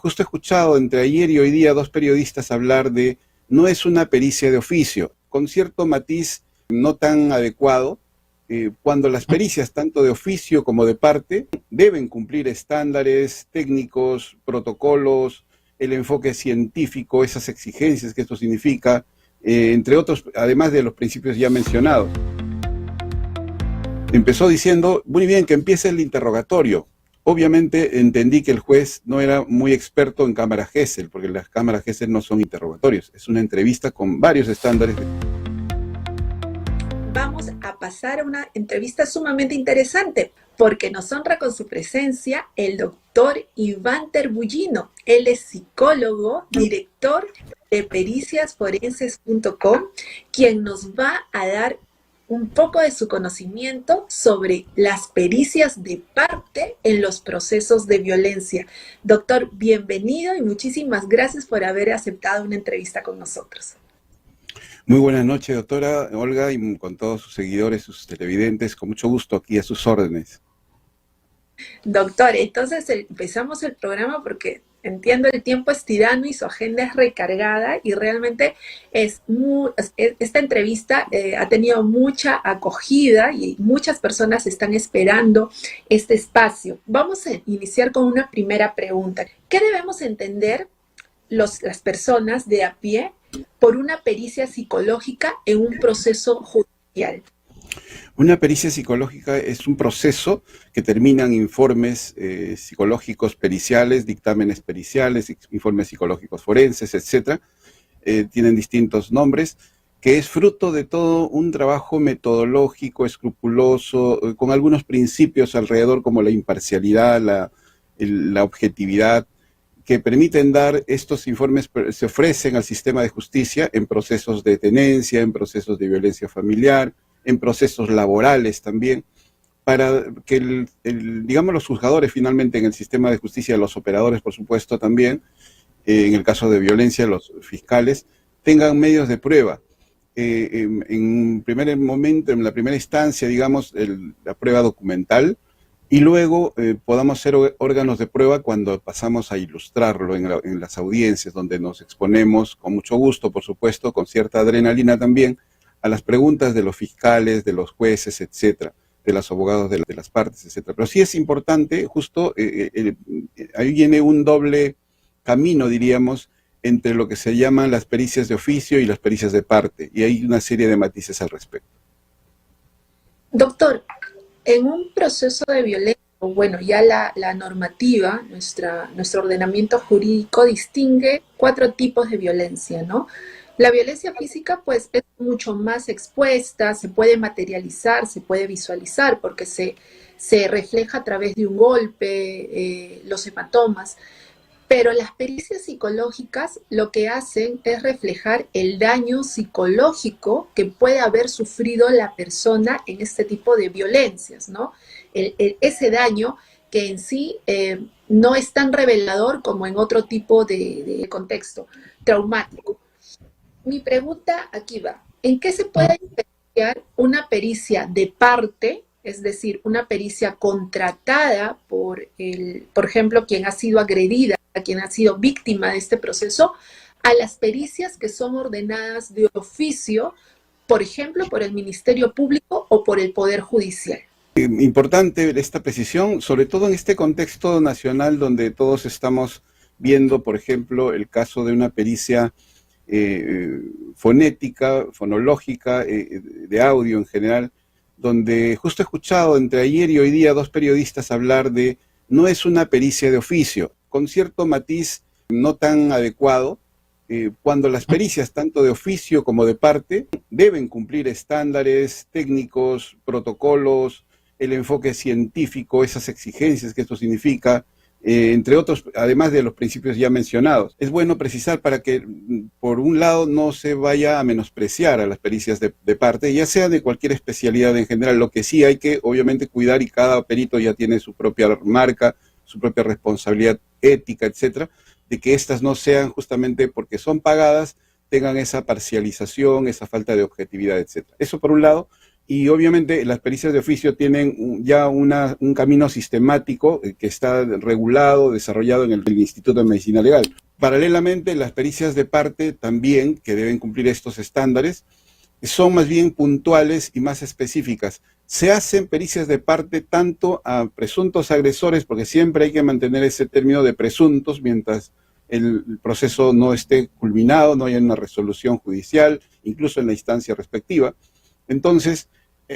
Justo he escuchado entre ayer y hoy día dos periodistas hablar de no es una pericia de oficio, con cierto matiz no tan adecuado, cuando las pericias, tanto de oficio como de parte, deben cumplir estándares técnicos, protocolos, el enfoque científico, esas exigencias que esto significa, entre otros, además de los principios ya mencionados. Empezó diciendo, muy bien, que empiece el interrogatorio. Obviamente entendí que el juez no era muy experto en cámara Gesell, porque las cámaras Gesell no son interrogatorios, es una entrevista con varios estándares. Vamos a pasar a una entrevista sumamente interesante, porque nos honra con su presencia el doctor Iván Terbullino. Él es psicólogo, director de periciasforenses.com, quien nos va a dar un poco de su conocimiento sobre las pericias de parte en los procesos de violencia. Doctor, bienvenido y muchísimas gracias por haber aceptado una entrevista con nosotros. Muy buenas noches, doctora Olga, y con todos sus seguidores, sus televidentes, con mucho gusto aquí a sus órdenes. Doctor, entonces empezamos el programa porque entiendo el tiempo es tirano y su agenda es recargada y realmente esta entrevista ha tenido mucha acogida y muchas personas están esperando este espacio. Vamos a iniciar con una primera pregunta. ¿Qué debemos entender las personas de a pie por una pericia psicológica en un proceso judicial? Una pericia psicológica es un proceso que termina en informes psicológicos periciales, dictámenes periciales, informes psicológicos forenses, etc. Tienen distintos nombres, que es fruto de todo un trabajo metodológico, escrupuloso, con algunos principios alrededor como la imparcialidad, la objetividad, que permiten dar estos informes, se ofrecen al sistema de justicia en procesos de tenencia, en procesos de violencia familiar, en procesos laborales también, para que digamos los juzgadores finalmente en el sistema de justicia, los operadores por supuesto también, en el caso de violencia los fiscales, tengan medios de prueba. En un primer momento, en la primera instancia, digamos, la prueba documental, y luego podamos ser órganos de prueba cuando pasamos a ilustrarlo en las audiencias, donde nos exponemos con mucho gusto, por supuesto, con cierta adrenalina también, a las preguntas de los fiscales, de los jueces, etcétera, de los abogados de las partes, etcétera. Pero sí es importante, justo, ahí viene un doble camino, diríamos, entre lo que se llaman las pericias de oficio y las pericias de parte, y hay una serie de matices al respecto. Doctor, en un proceso de violencia, bueno, ya la normativa, nuestro ordenamiento jurídico distingue 4 tipos de violencia, ¿no? La violencia física, pues, es mucho más expuesta, se puede materializar, se puede visualizar, porque se refleja a través de un golpe, los hematomas. Pero las pericias psicológicas lo que hacen es reflejar el daño psicológico que puede haber sufrido la persona en este tipo de violencias, ¿no? Ese daño que en sí no es tan revelador como en otro tipo de contexto traumático. Mi pregunta aquí va, ¿en qué se puede diferenciar una pericia de parte, es decir, una pericia contratada por ejemplo, quien ha sido agredida, quien ha sido víctima de este proceso, a las pericias que son ordenadas de oficio, por ejemplo, por el Ministerio Público o por el Poder Judicial? Importante esta precisión, sobre todo en este contexto nacional donde todos estamos viendo, por ejemplo, el caso de una pericia fonética, fonológica, de audio en general, donde justo he escuchado entre ayer y hoy día dos periodistas hablar de no es una pericia de oficio, con cierto matiz no tan adecuado, cuando las pericias, tanto de oficio como de parte, deben cumplir estándares técnicos, protocolos, el enfoque científico, esas exigencias que esto significa, entre otros, además de los principios ya mencionados. Es bueno precisar para que, por un lado, no se vaya a menospreciar a las pericias de parte, ya sea de cualquier especialidad en general. Lo que sí hay que, obviamente, cuidar, y cada perito ya tiene su propia marca, su propia responsabilidad ética, etcétera, de que estas no sean, justamente porque son pagadas, tengan esa parcialización, esa falta de objetividad, etcétera. Eso por un lado. y obviamente las pericias de oficio tienen ya un camino sistemático que está regulado, desarrollado en el Instituto de Medicina Legal. Paralelamente, las pericias de parte también, que deben cumplir estos estándares, son más bien puntuales y más específicas. Se hacen pericias de parte tanto a presuntos agresores, porque siempre hay que mantener ese término de presuntos mientras el proceso no esté culminado, no haya una resolución judicial, incluso en la instancia respectiva. Entonces,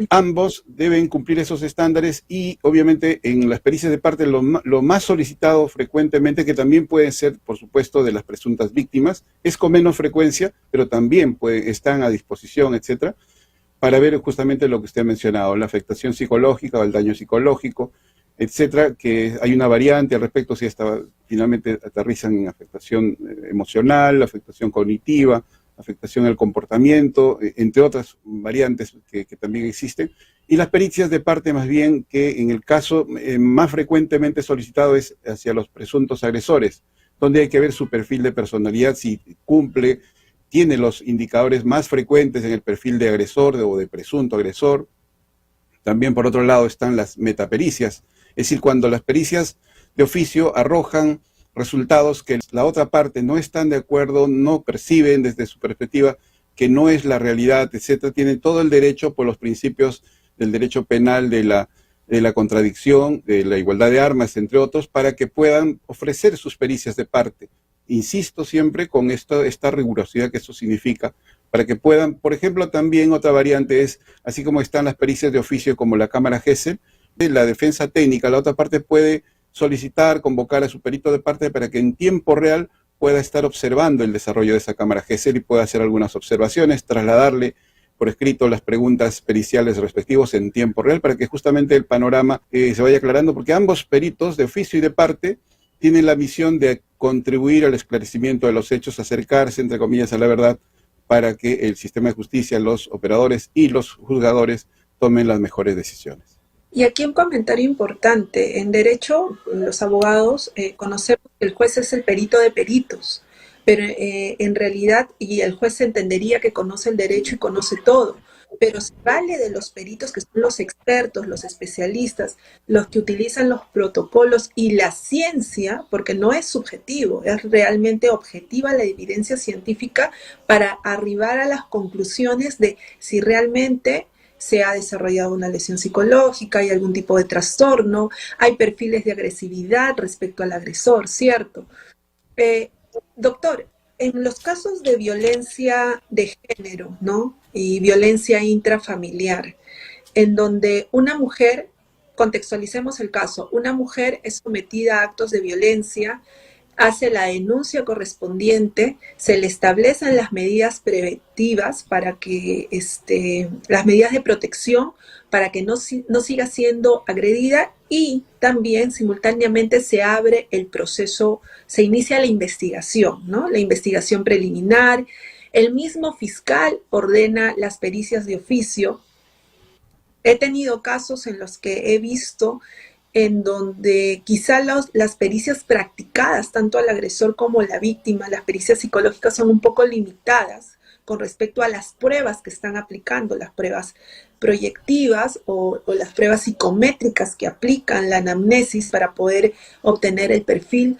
ambos deben cumplir esos estándares y obviamente en las pericias de parte lo más solicitado frecuentemente, que también pueden ser, por supuesto, de las presuntas víctimas, es con menos frecuencia, pero también están a disposición, etcétera, para ver justamente lo que usted ha mencionado, la afectación psicológica o el daño psicológico, etcétera, que hay una variante al respecto, si finalmente aterrizan en afectación emocional, afectación cognitiva, afectación al comportamiento, entre otras variantes que también existen, y las pericias de parte más bien que en el caso más frecuentemente solicitado es hacia los presuntos agresores, donde hay que ver su perfil de personalidad, si cumple, tiene los indicadores más frecuentes en el perfil de agresor o de presunto agresor. También por otro lado están las metapericias, es decir, cuando las pericias de oficio arrojan resultados que la otra parte no están de acuerdo, no perciben desde su perspectiva que no es la realidad, etcétera, tienen todo el derecho por los principios del derecho penal de la contradicción, de la igualdad de armas, entre otros, para que puedan ofrecer sus pericias de parte. Insisto siempre con esta rigurosidad que eso significa, para que puedan, por ejemplo, también otra variante es, así como están las pericias de oficio como la cámara Gesell, la defensa técnica, la otra parte puede solicitar, convocar a su perito de parte para que en tiempo real pueda estar observando el desarrollo de esa cámara Gesell y pueda hacer algunas observaciones, trasladarle por escrito las preguntas periciales respectivos en tiempo real para que justamente el panorama se vaya aclarando, porque ambos peritos de oficio y de parte tienen la misión de contribuir al esclarecimiento de los hechos, acercarse, entre comillas, a la verdad, para que el sistema de justicia, los operadores y los juzgadores tomen las mejores decisiones. Y aquí un comentario importante. En derecho, los abogados conocemos que el juez es el perito de peritos, pero en realidad, y el juez entendería que conoce el derecho y conoce todo, pero se vale de los peritos que son los expertos, los especialistas, los que utilizan los protocolos y la ciencia, porque no es subjetivo, es realmente objetiva la evidencia científica para arribar a las conclusiones de si realmente se ha desarrollado una lesión psicológica, hay algún tipo de trastorno, hay perfiles de agresividad respecto al agresor, ¿cierto? Doctor, en los casos de violencia de género, ¿no? Y violencia intrafamiliar, en donde una mujer, contextualicemos el caso, una mujer es sometida a actos de violencia, hace la denuncia correspondiente, se le establecen las medidas preventivas para que, las medidas de protección para que no siga siendo agredida y también simultáneamente se abre el proceso, se inicia la investigación, ¿no? La investigación preliminar, el mismo fiscal ordena las pericias de oficio. He tenido casos en los que he visto en donde quizá las pericias practicadas, tanto al agresor como a la víctima, las pericias psicológicas son un poco limitadas con respecto a las pruebas que están aplicando, las pruebas proyectivas o las pruebas psicométricas que aplican la anamnesis para poder obtener el perfil.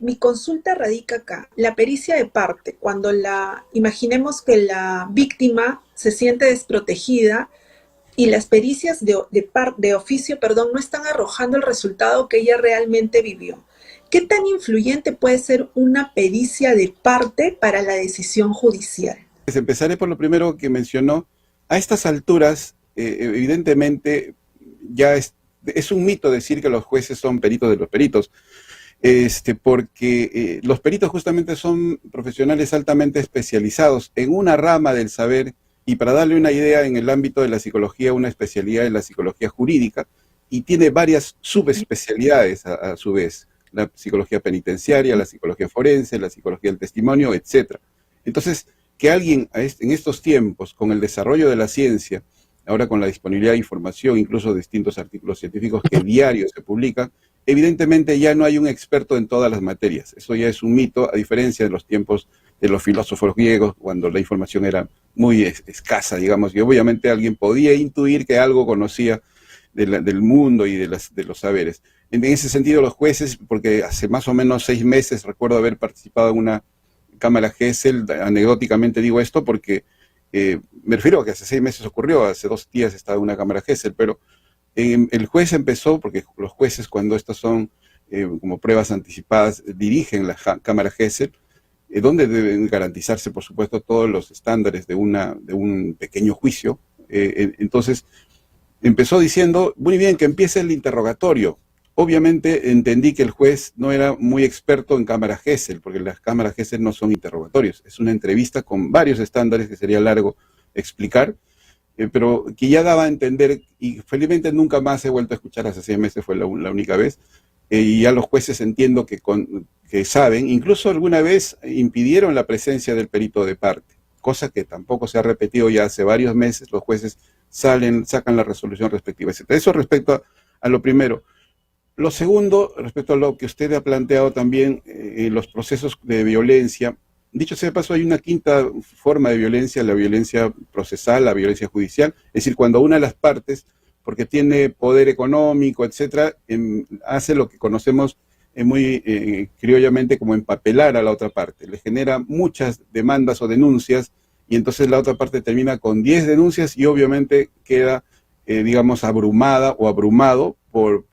Mi consulta radica acá, la pericia de parte, cuando imaginemos que la víctima se siente desprotegida, y las pericias de oficio, no están arrojando el resultado que ella realmente vivió. ¿Qué tan influyente puede ser una pericia de parte para la decisión judicial? Pues empezaré por lo primero que mencionó. A estas alturas, evidentemente, ya es un mito decir que los jueces son peritos de los peritos, porque los peritos justamente son profesionales altamente especializados en una rama del saber. Y para darle una idea, en el ámbito de la psicología, una especialidad en la psicología jurídica, y tiene varias subespecialidades a su vez, la psicología penitenciaria, la psicología forense, la psicología del testimonio, etc. Entonces, que alguien en estos tiempos, con el desarrollo de la ciencia, ahora con la disponibilidad de información, incluso de distintos artículos científicos que diario se publican, evidentemente ya no hay un experto en todas las materias. Eso ya es un mito, a diferencia de los tiempos de los filósofos griegos, cuando la información era muy escasa, digamos, y obviamente alguien podía intuir que algo conocía del mundo y de los saberes. En ese sentido, los jueces, porque hace más o menos 6 meses recuerdo haber participado en una cámara Gesell, anecdóticamente digo esto porque me refiero a que hace 6 meses ocurrió, hace 2 días estaba en una cámara Gesell, pero el juez empezó, porque los jueces cuando estas son como pruebas anticipadas dirigen la cámara Gesell, donde deben garantizarse, por supuesto, todos los estándares de un pequeño juicio. Entonces, empezó diciendo, muy bien, que empiece el interrogatorio. Obviamente entendí que el juez no era muy experto en cámara Gesell, porque las cámaras Gesell no son interrogatorios, es una entrevista con varios estándares que sería largo explicar, pero que ya daba a entender, y felizmente nunca más he vuelto a escuchar, hace 6 meses fue la única vez, y ya los jueces entiendo que saben, incluso alguna vez impidieron la presencia del perito de parte, cosa que tampoco se ha repetido ya hace varios meses, los jueces sacan la resolución respectiva, etc. Eso respecto a lo primero. Lo segundo, respecto a lo que usted ha planteado también, los procesos de violencia, dicho sea de paso, hay una quinta forma de violencia, la violencia procesal, la violencia judicial, es decir, cuando una de las partes, porque tiene poder económico, etcétera, hace lo que conocemos muy criollamente como empapelar a la otra parte, le genera muchas demandas o denuncias, y entonces la otra parte termina con 10 denuncias y obviamente queda, digamos, abrumada o abrumado por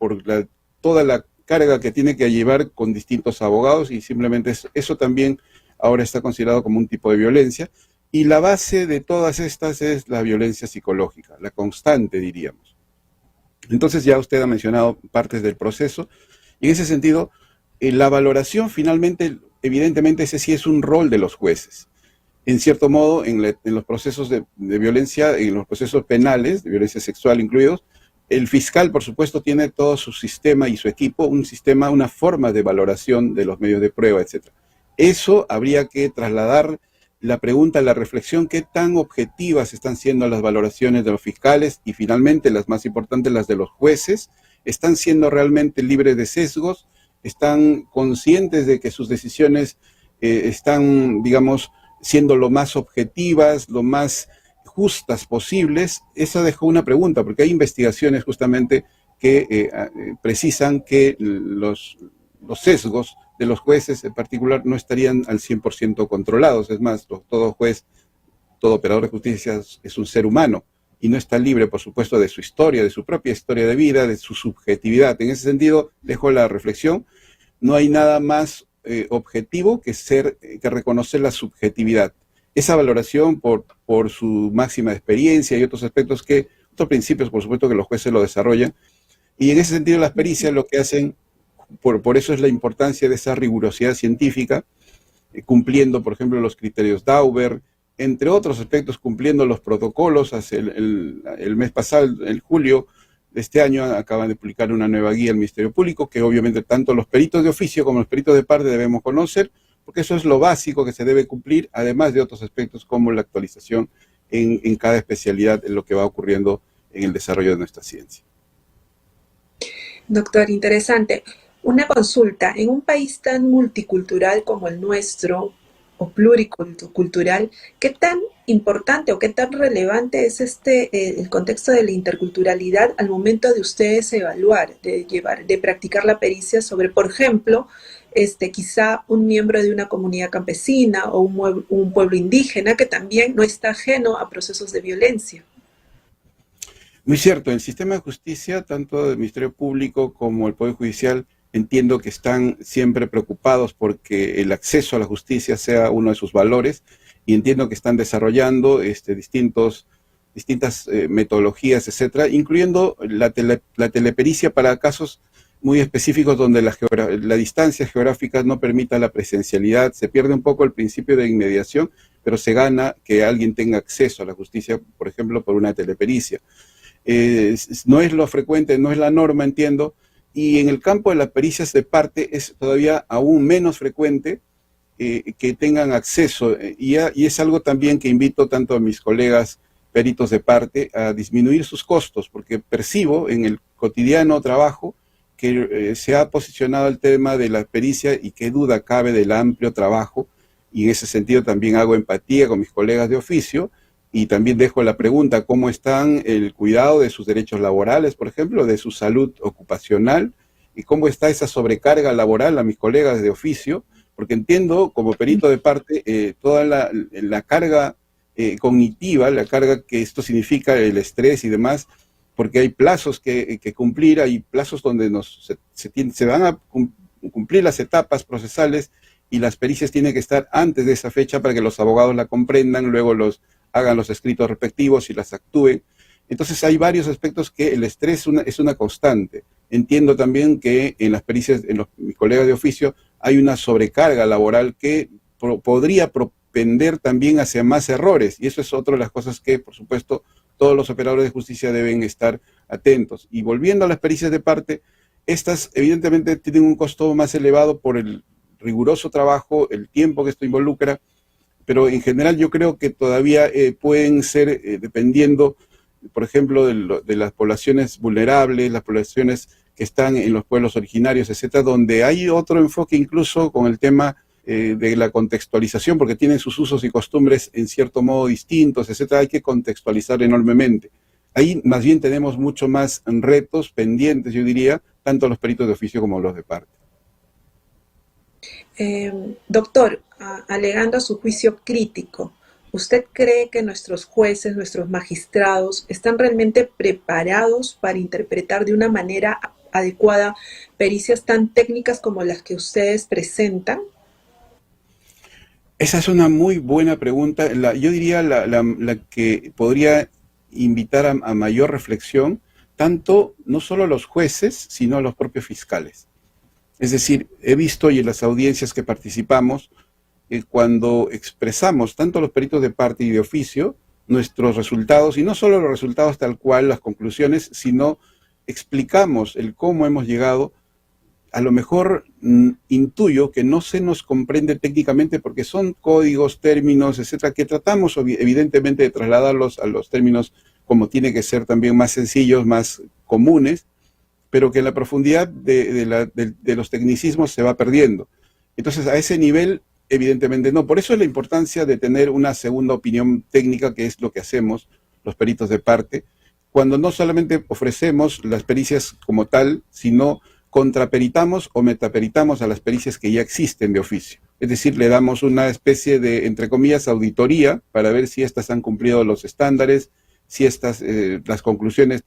toda la carga que tiene que llevar con distintos abogados, y simplemente eso también ahora está considerado como un tipo de violencia. Y la base de todas estas es la violencia psicológica, la constante, diríamos. Entonces ya usted ha mencionado partes del proceso, y en ese sentido, la valoración finalmente, evidentemente ese sí es un rol de los jueces. En cierto modo, en los procesos de violencia, en los procesos penales, de violencia sexual incluidos, el fiscal, por supuesto, tiene todo su sistema y su equipo, un sistema, una forma de valoración de los medios de prueba, etc. Eso habría que trasladar la pregunta, la reflexión, qué tan objetivas están siendo las valoraciones de los fiscales y finalmente las más importantes, las de los jueces, están siendo realmente libres de sesgos, están conscientes de que sus decisiones están, digamos, siendo lo más objetivas, lo más justas posibles. Eso dejó una pregunta, porque hay investigaciones justamente que precisan que los sesgos de los jueces en particular no estarían al 100% controlados. Es más, todo juez, todo operador de justicia es un ser humano y no está libre, por supuesto, de su historia, de su propia historia de vida, de su subjetividad. En ese sentido, dejo la reflexión. No hay nada más objetivo que reconocer la subjetividad. Esa valoración por su máxima experiencia y otros otros principios, por supuesto, que los jueces lo desarrollan. Y en ese sentido, las pericias lo que hacen, por eso es la importancia de esa rigurosidad científica, cumpliendo, por ejemplo, los criterios Dauber, entre otros aspectos, cumpliendo los protocolos. Hace el mes pasado, en julio de este año, acaban de publicar una nueva guía al Ministerio Público, que obviamente tanto los peritos de oficio como los peritos de parte debemos conocer, porque eso es lo básico que se debe cumplir, además de otros aspectos como la actualización en cada especialidad, en lo que va ocurriendo en el desarrollo de nuestra ciencia. Doctor, interesante. Una consulta, en un país tan multicultural como el nuestro, o pluricultural, ¿qué tan importante o qué tan relevante es el contexto de la interculturalidad al momento de ustedes evaluar, de practicar la pericia sobre, por ejemplo, quizá un miembro de una comunidad campesina o un pueblo indígena que también no está ajeno a procesos de violencia? Muy cierto, el sistema de justicia, tanto del Ministerio Público como el Poder Judicial, entiendo que están siempre preocupados porque el acceso a la justicia sea uno de sus valores, y entiendo que están desarrollando distintas metodologías, etcétera, incluyendo la telepericia para casos muy específicos donde la distancia geográfica no permita la presencialidad. Se pierde un poco el principio de inmediación, pero se gana que alguien tenga acceso a la justicia, por ejemplo, por una telepericia. No es lo frecuente, no es la norma, entiendo, y en el campo de las pericias de parte es todavía aún menos frecuente que tengan acceso, y es algo también que invito tanto a mis colegas peritos de parte a disminuir sus costos, porque percibo en el cotidiano trabajo que se ha posicionado el tema de la pericia y qué duda cabe del amplio trabajo, y en ese sentido también hago empatía con mis colegas de oficio, y también dejo la pregunta, ¿cómo están el cuidado de sus derechos laborales, por ejemplo, de su salud ocupacional? ¿Y cómo está esa sobrecarga laboral a mis colegas de oficio? Porque entiendo, como perito de parte, toda la carga cognitiva, la carga que esto significa, el estrés y demás, porque hay plazos que cumplir, hay plazos donde se van a cumplir las etapas procesales y las pericias tienen que estar antes de esa fecha para que los abogados la comprendan, luego hagan los escritos respectivos y las actúen. Entonces hay varios aspectos que el estrés es una constante. Entiendo también que en las pericias, mis colegas de oficio, hay una sobrecarga laboral que podría propender también hacia más errores, y eso es otra de las cosas que, por supuesto, todos los operadores de justicia deben estar atentos. Y volviendo a las pericias de parte, estas evidentemente tienen un costo más elevado por el riguroso trabajo, el tiempo que esto involucra, pero en general yo creo que todavía pueden ser, dependiendo, por ejemplo, de las poblaciones vulnerables, las poblaciones que están en los pueblos originarios, etcétera, donde hay otro enfoque incluso con el tema de la contextualización, porque tienen sus usos y costumbres en cierto modo distintos, etcétera, hay que contextualizar enormemente. Ahí más bien tenemos mucho más retos pendientes, yo diría, tanto los peritos de oficio como los de parte. Doctor, alegando a su juicio crítico, ¿usted cree que nuestros jueces, nuestros magistrados, están realmente preparados para interpretar de una manera adecuada pericias tan técnicas como las que ustedes presentan? Esa es una muy buena pregunta. Yo diría la que podría invitar a mayor reflexión, tanto no solo a los jueces, sino a los propios fiscales. Es decir, he visto y en las audiencias que participamos, cuando expresamos, tanto los peritos de parte y de oficio, nuestros resultados, y no solo los resultados tal cual, las conclusiones, sino explicamos el cómo hemos llegado, a lo mejor intuyo que no se nos comprende técnicamente porque son códigos, términos, etcétera, que tratamos evidentemente de trasladarlos a los términos como tiene que ser también más sencillos, más comunes, pero que la profundidad de los tecnicismos se va perdiendo. Entonces, a ese nivel, evidentemente no. Por eso es la importancia de tener una segunda opinión técnica, que es lo que hacemos los peritos de parte, cuando no solamente ofrecemos las pericias como tal, sino contraperitamos o metaperitamos a las pericias que ya existen de oficio. Es decir, le damos una especie de, entre comillas, auditoría para ver si éstas han cumplido los estándares, si las conclusiones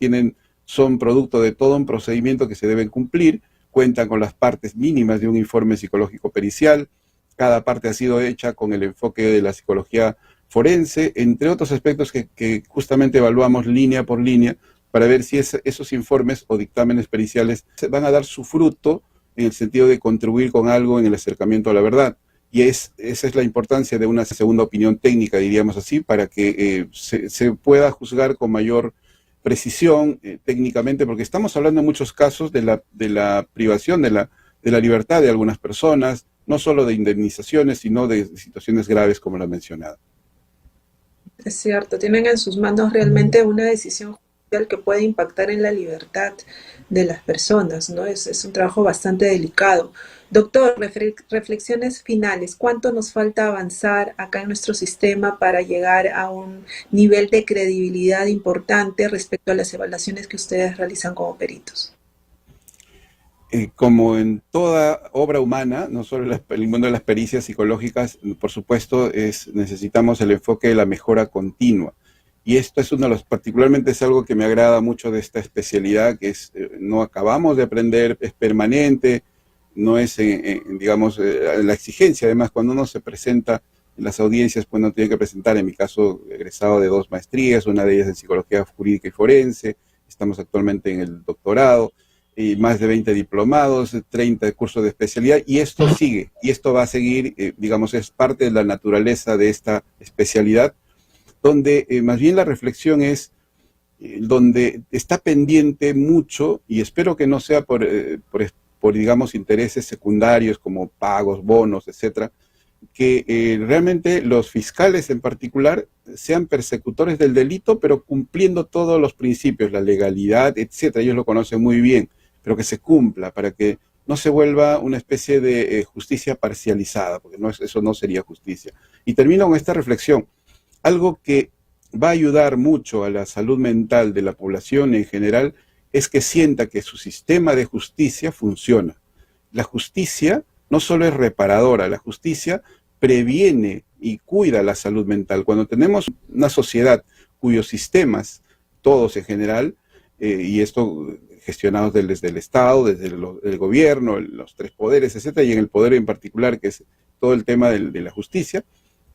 son producto de todo un procedimiento que se deben cumplir, cuentan con las partes mínimas de un informe psicológico pericial, cada parte ha sido hecha con el enfoque de la psicología forense, entre otros aspectos que justamente evaluamos línea por línea para ver si esos informes o dictámenes periciales van a dar su fruto en el sentido de contribuir con algo en el acercamiento a la verdad. Y esa es la importancia de una segunda opinión técnica, diríamos así, para que se pueda juzgar con mayor precisión técnicamente, porque estamos hablando en muchos casos de la privación de la libertad de algunas personas, no solo de indemnizaciones, sino de situaciones graves como la mencionada. Es cierto, tienen en sus manos realmente una decisión judicial que puede impactar en la libertad de las personas, ¿no? Es un trabajo bastante delicado. Doctor, reflexiones finales. ¿Cuánto nos falta avanzar acá en nuestro sistema para llegar a un nivel de credibilidad importante respecto a las evaluaciones que ustedes realizan como peritos? Como en toda obra humana, no solo en el mundo de las pericias psicológicas, por supuesto, necesitamos el enfoque de la mejora continua. Y esto es particularmente es algo que me agrada mucho de esta especialidad, que no acabamos de aprender, es permanente, no es, digamos, la exigencia. Además, cuando uno se presenta en las audiencias, pues uno tiene que presentar, en mi caso, egresado de 2 maestrías, una de ellas en psicología jurídica y forense, estamos actualmente en el doctorado, y más de 20 diplomados, 30 cursos de especialidad, y esto sigue, y esto va a seguir, digamos, es parte de la naturaleza de esta especialidad, donde más bien la reflexión es, donde está pendiente mucho, y espero que no sea por digamos, intereses secundarios como pagos, bonos, etcétera, que realmente los fiscales en particular sean persecutores del delito, pero cumpliendo todos los principios, la legalidad, etcétera. Ellos lo conocen muy bien, pero que se cumpla para que no se vuelva una especie de justicia parcializada, porque eso no sería justicia. Y termino con esta reflexión. Algo que va a ayudar mucho a la salud mental de la población en general es que sienta que su sistema de justicia funciona. La justicia no solo es reparadora, la justicia previene y cuida la salud mental. Cuando tenemos una sociedad cuyos sistemas, todos en general, y esto gestionados desde el Estado, desde el gobierno, los tres poderes, etcétera, y en el poder en particular, que es todo el tema de la justicia,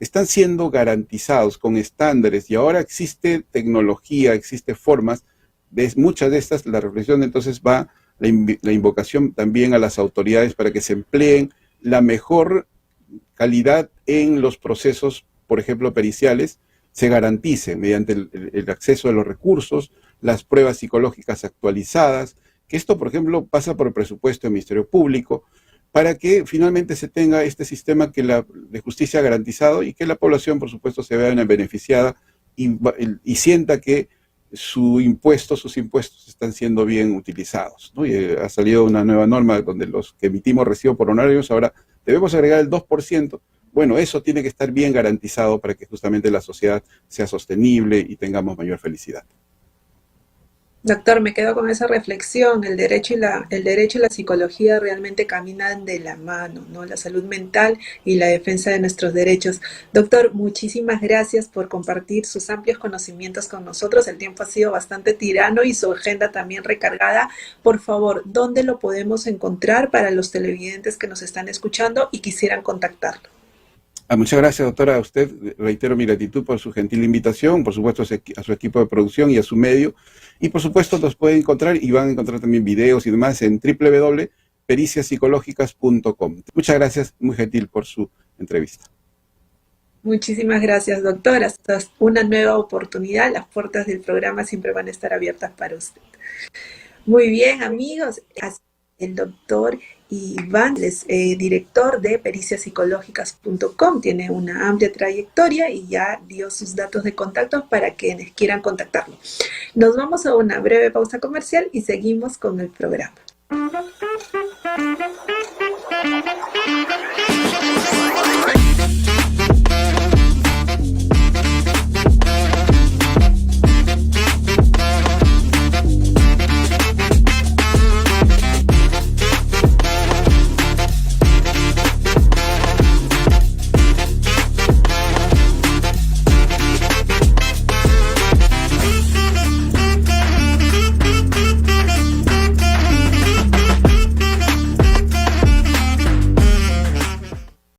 están siendo garantizados con estándares, y ahora existe tecnología, existe formas, de muchas de estas, la reflexión entonces va, la invocación también a las autoridades para que se empleen la mejor calidad en los procesos, por ejemplo, periciales, se garantice mediante el acceso a los recursos, las pruebas psicológicas actualizadas, que esto, por ejemplo, pasa por el presupuesto del Ministerio Público, para que finalmente se tenga este sistema de justicia garantizado y que la población, por supuesto, se vea beneficiada y sienta que sus impuestos están siendo bien utilizados, ¿no? Y ha salido una nueva norma donde los que emitimos recibo por honorarios ahora debemos agregar el 2%. Bueno, eso tiene que estar bien garantizado para que justamente la sociedad sea sostenible y tengamos mayor felicidad. Doctor, me quedo con esa reflexión. El derecho y la psicología realmente caminan de la mano, ¿no? La salud mental y la defensa de nuestros derechos. Doctor, muchísimas gracias por compartir sus amplios conocimientos con nosotros. El tiempo ha sido bastante tirano y su agenda también recargada. Por favor, ¿dónde lo podemos encontrar para los televidentes que nos están escuchando y quisieran contactarlo? Muchas gracias, doctora. A usted reitero mi gratitud por su gentil invitación, por supuesto a su equipo de producción y a su medio. Y por supuesto los pueden encontrar y van a encontrar también videos y demás en www.periciaspsicológicas.com. Muchas gracias, muy gentil por su entrevista. Muchísimas gracias, doctora. Hasta una nueva oportunidad. Las puertas del programa siempre van a estar abiertas para usted. Muy bien, amigos. El doctor Iván es director de periciaspsicológicas.com, tiene una amplia trayectoria y ya dio sus datos de contacto para quienes quieran contactarlo. Nos vamos a una breve pausa comercial y seguimos con el programa.